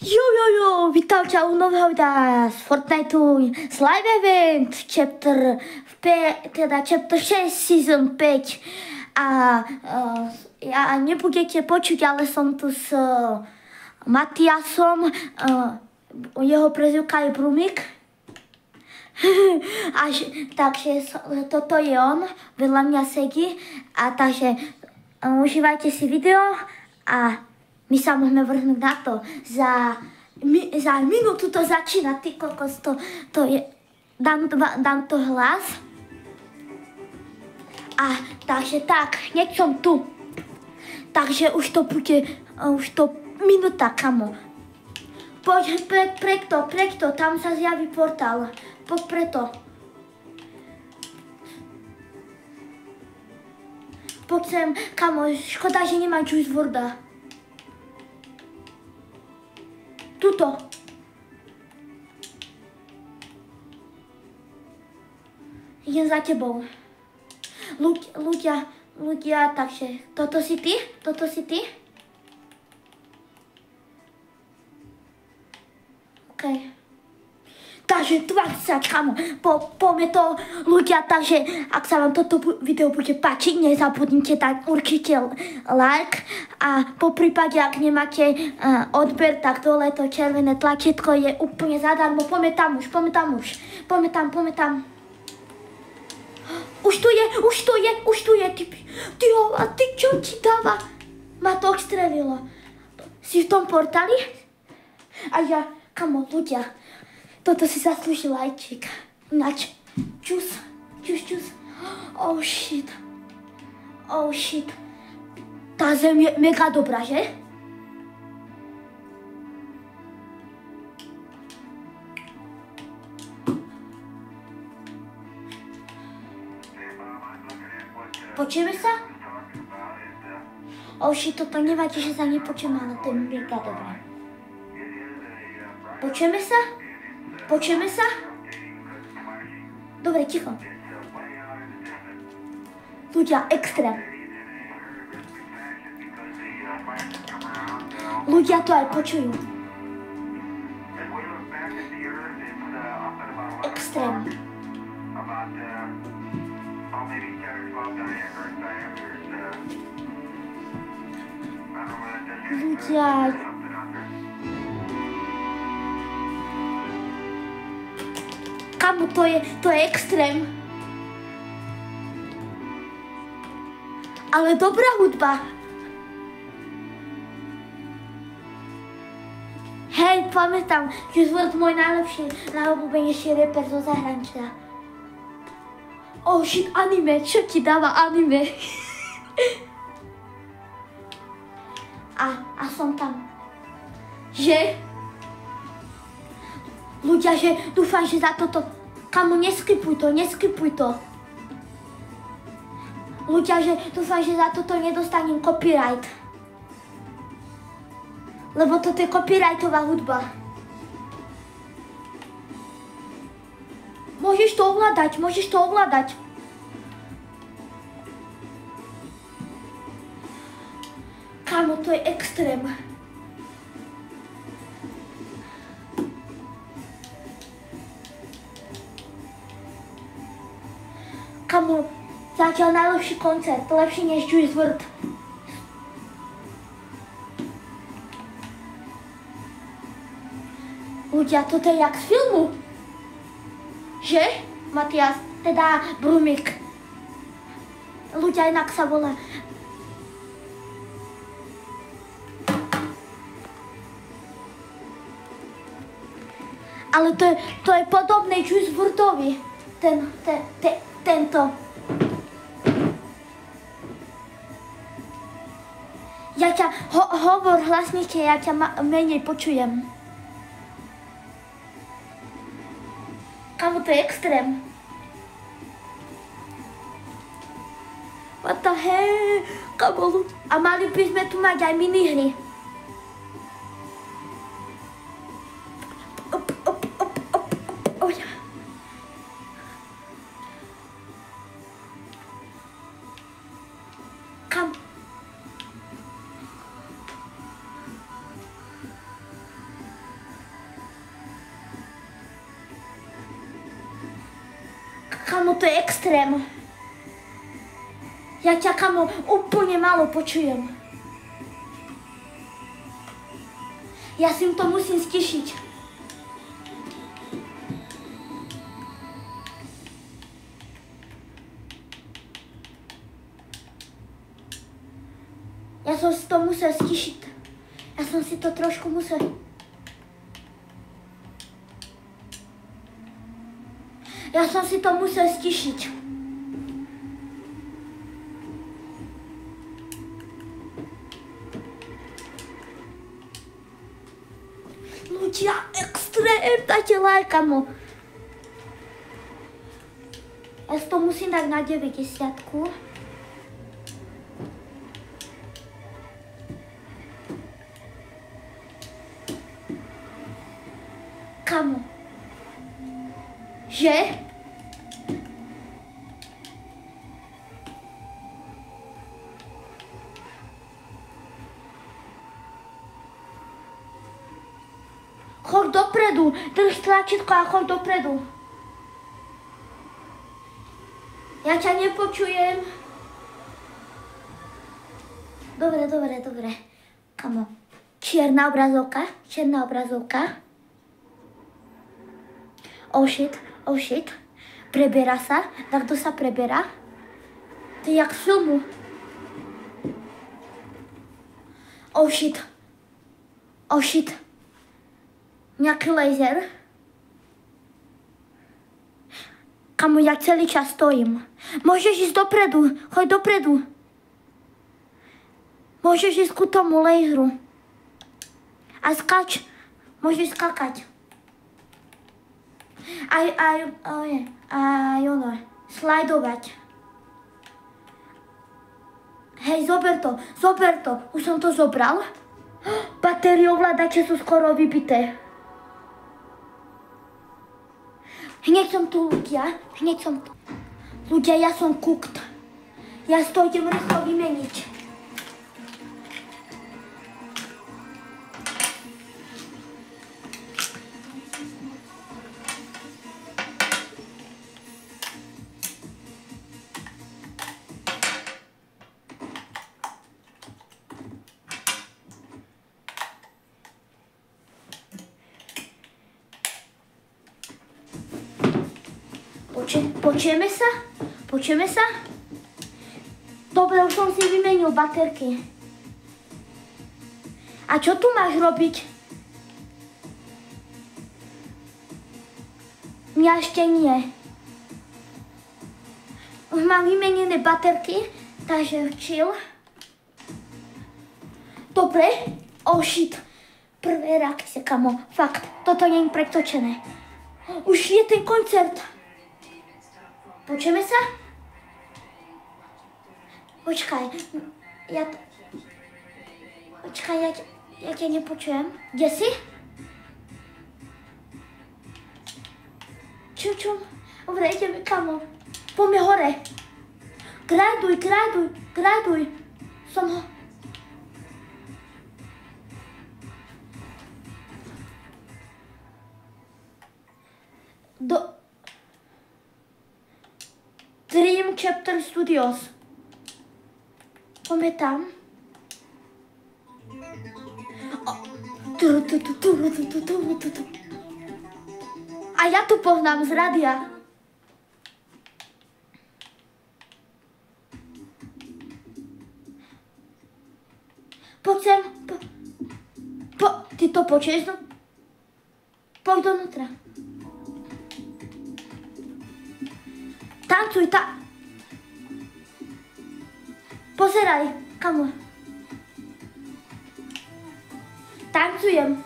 Jo, vítam ťa u nového videa z Fortniteu z Live Event Chapter 6 Season 5 a ja nebudete počuť, ale som tu s Matiasom, jeho prezivka je Brumik. Takže toto je on, vedľa mňa sedí a takže užívajte si video a my sa môžeme vrhnúť na to. Za minútu to začína, ty kokos, to je, dám to hlas. A takže tak, hneď som tu. Takže už to bude, už to minúta, kamo. Poď preto, tam sa zjaví portál. Poď preto. Poď sem, kamo, škoda, že nemá Juice WRLDa. Tuto. Idem za tebou. Ľudia, takže toto si ty? Toto si ty? OK. Takže 20, kamo, poďme to ľudia, takže ak sa vám toto video bude páčiť, nezabudnite dať určite like a po prípade, ak nemáte odber, tak dole to červené tlačítko je úplne zadarmo, poďme tam už, poďme tam. Už tu je, ty čo ti dáva? Ma to odstrelilo. Si v tom portáli? A ja, kamo, ľudia, toto si zaslúži lajčík. Ináč, čus. Oh shit. Tá zem je mega dobrá, že? Počujeme sa? Oh shit, toto nevadí, že sa nepočujeme, ale to je mega dobré. Počujeme sa? Dobre, ticho. Ľudia, extrém. Ľudia to aj počujú. Extrém. Ľudia... Kamo, to je extrém. Ale dobrá hudba. Hej, pamätám, že Juice WRLD môj najobľúbenejší rapper zo zahraničia. Oh shit, anime, čo ti dáva anime? A som tam. Že? Ľudia, že dúfam, že za toto... Kamo, neskipuj to. Ľudia, že dúfam, že za toto nedostanem copyright. Lebo toto je copyrightová hudba. Môžeš to ovládať. Kamo, to je extrém. Kamo, zatiaľ najlepší koncert, lepší než Juice WRLD. Ľudia, toto je jak z filmu. Že? Matias, teda Brumik. Ľudia, inak sa volá. Ale to je podobné Juice WRLDovi. Tento. Ja ťa, hovor hlasnejšie, ja ťa menej počujem. Kamo, to je extrém. What the hell? Kamo, a mali by sme tu mať aj minihry. Kamo, to je extrém. Ja ťa, kamo, úplne málo počujem. Ja si to musím stišiť. Ja som si to musel stišiť. Ja som si to trošku musel... Ja som si to musel stišiť. Ľudia, extrém, dajte like, kamo. Ja si to musím dať na 90-ku. Kamo. Že? Choď dopredu, drž tlačítko a choď dopredu. Ja ťa nepočujem. Dobre. Kamo, čierna obrazovka. Oh shit. Preberá sa, takto sa preberá. To je jak v filmu. Oh shit. Nejaký laser. Kamo, ja celý čas stojím. Môžeš ísť dopredu, choď dopredu. Môžeš ísť ku tomu laseru. A skač, môžeš skakať. Aj ono, slajdovať. Hej, zober to. Už som to zobral. Batérie ovládače sú skoro vybité. Hneď som tu, ľudia. Ľudia, ja som cooked. Ja si to idem rýchlo vymeniť. Počujeme sa? Dobre, už som si vymenil baterky. A čo tu máš robiť? Mňa ešte nie. Už mám vymenené baterky, takže chill. Dobre? Oh shit. Prvé reakcie, kamo. Fakt, toto nie je pretočené. Už je ten koncert. Počujeme sa? Počkaj, ja ťa nepočujem. Kde si? Čo? Dobre, ideme, kamo. Poďme hore. Graduj. Som ho... Dream Chapter Studios. Poďme tam. A ja tu poznám z rádia. Poď sem. Ty to počuješ? Poď donútra. Tancuj, Pozeraj, kamo. Tancujem.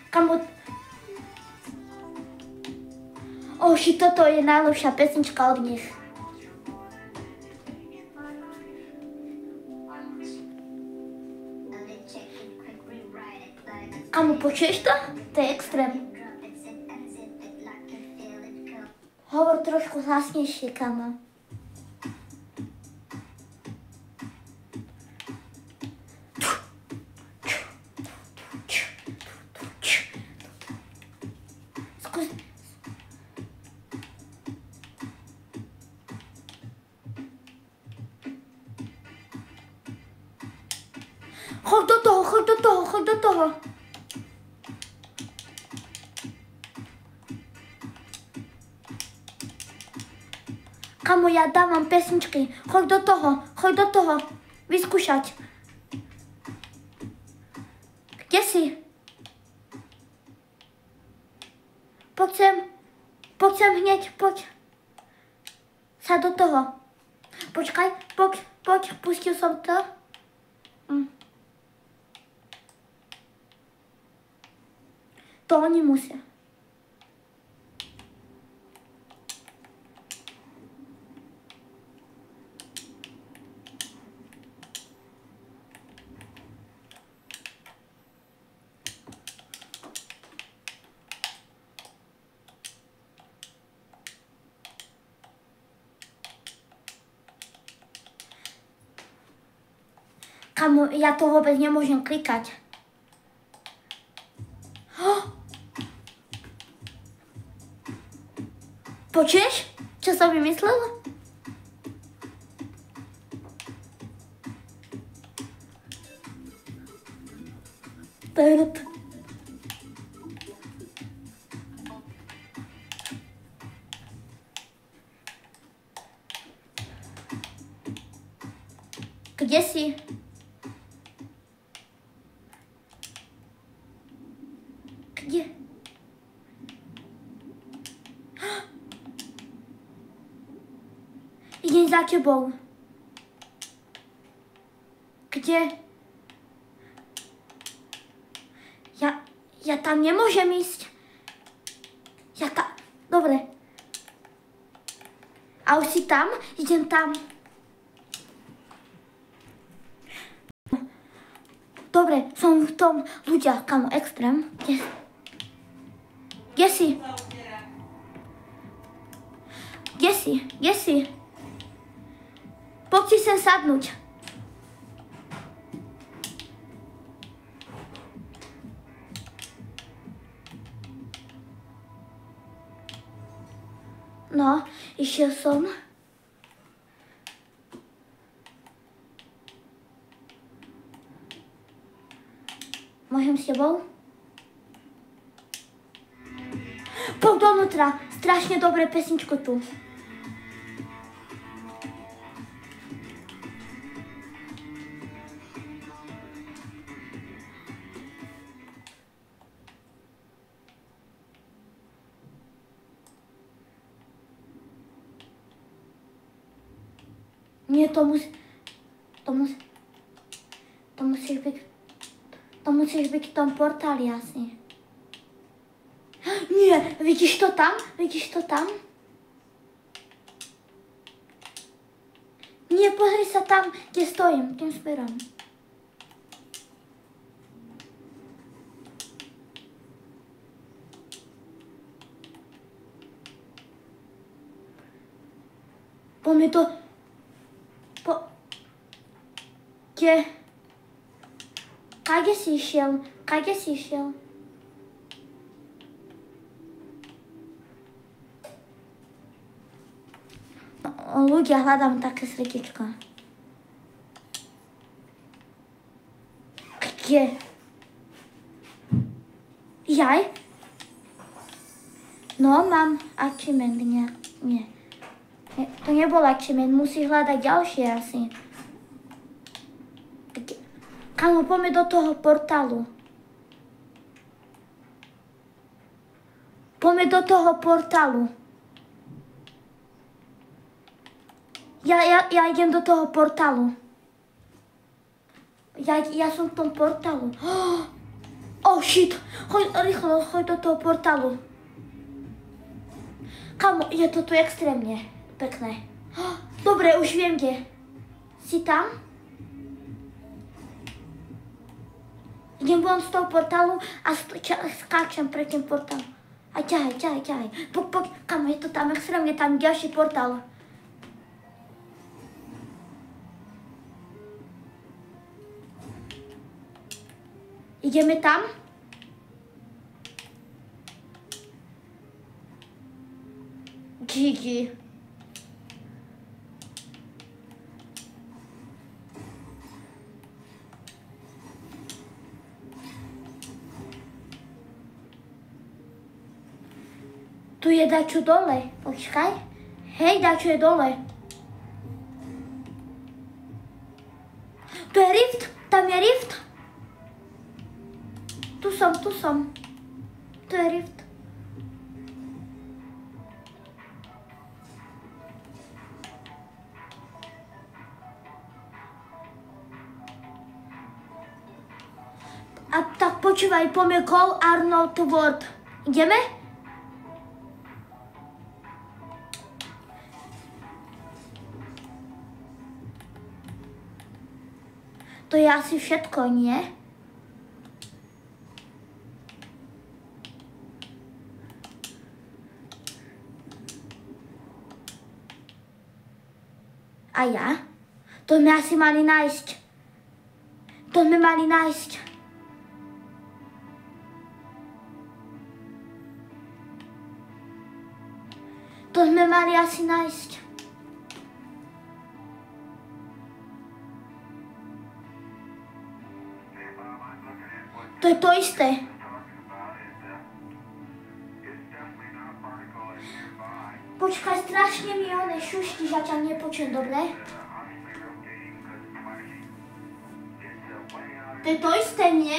Kamo. Toto je najlepšia pesnička od nich. Kamo, počuješ to? To je extrém. Hovor trošku hlasnejšie, kamo. Choď do toho, choď do toho, choď do toho. Kamo, ja dávam pesničky. Choď do toho. Vyskúšať. Kde si? Poď sem hneď, poď. Sa do toho. Počkaj, poď, pustil som to. To oni musia. Kamo, ja to vôbec nemôžem klikať. Počuješ, čo som vymyslela? Kde si? Kde? Idem za tebou. Kde? Ja tam nemôžem ísť. Dobre. A už si tam? Idem tam. Dobre, som v tom ľudia, kamo, extrém. Kde si? Kde si? Poď si sem sadnúť. No, išiel som. Môžem s tebou? Poď dovnútra, strašne dobré pesničko tu. Nie, to musíš byť v tom portáli asi. Nie, vidíš to tam? Nie, pozri sa tam, kde stojím, tým smerom. Poďme to... Kde? Kade si išiel? Ľudia, hľadám také srdiečko. Kde? Jaj? No, mám achievement, nie. To nebol achievement, musíš hľadať ďalšie asi. Kamo, poďme do toho portálu. Ja idem do toho portálu. Ja som v tom portálu. Oh shit, rýchlo, choď do toho portálu. Kamo, je to tu extrémne pekné. Dobre, už viem kde. Si tam? Idem von z toho portálu a skáčem pre ten portál. A ťahaj. Poď, kamo, je to tam extrémne, tam ďalší portál. Ideme tam? GG. Tu je dačo dole. Počkaj. Hej, dačo je dole. Tu je rift. Tam je rift. Tu som. Tu je rift. A tak počúvaj, poďme Call Arnold Ward. Ideme? To je asi všetko, nie? A ja? To sme asi mali nájsť. To sme mali asi nájsť. To je to isté. Počkaj, strašne mi šušti, že ťa nepočujem, dobre? To je to isté, nie?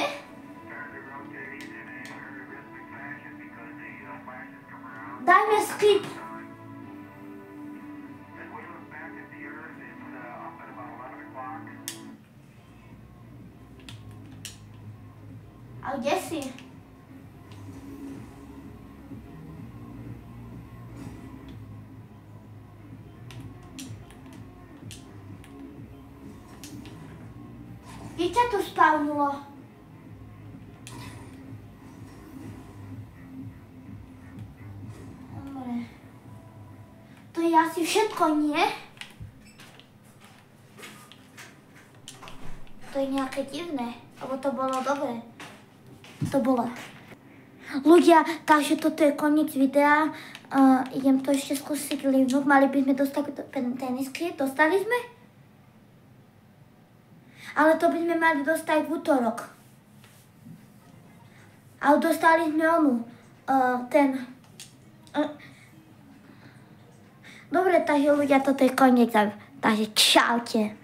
Dajme skip. A kde si? Kde ťa to spavnulo? Dobre. To je asi všetko, nie? To je nejaké divné, lebo to bolo dobré. To bolo. Ľudia, takže toto je koniec videa. Idem to ešte skúsiť livnúť. Mali by sme dostať tenisky. Dostali sme? Ale to by sme mali dostať v útorok. Ale dostali sme Dobre, takže ľudia, toto je koniec. Takže čaute.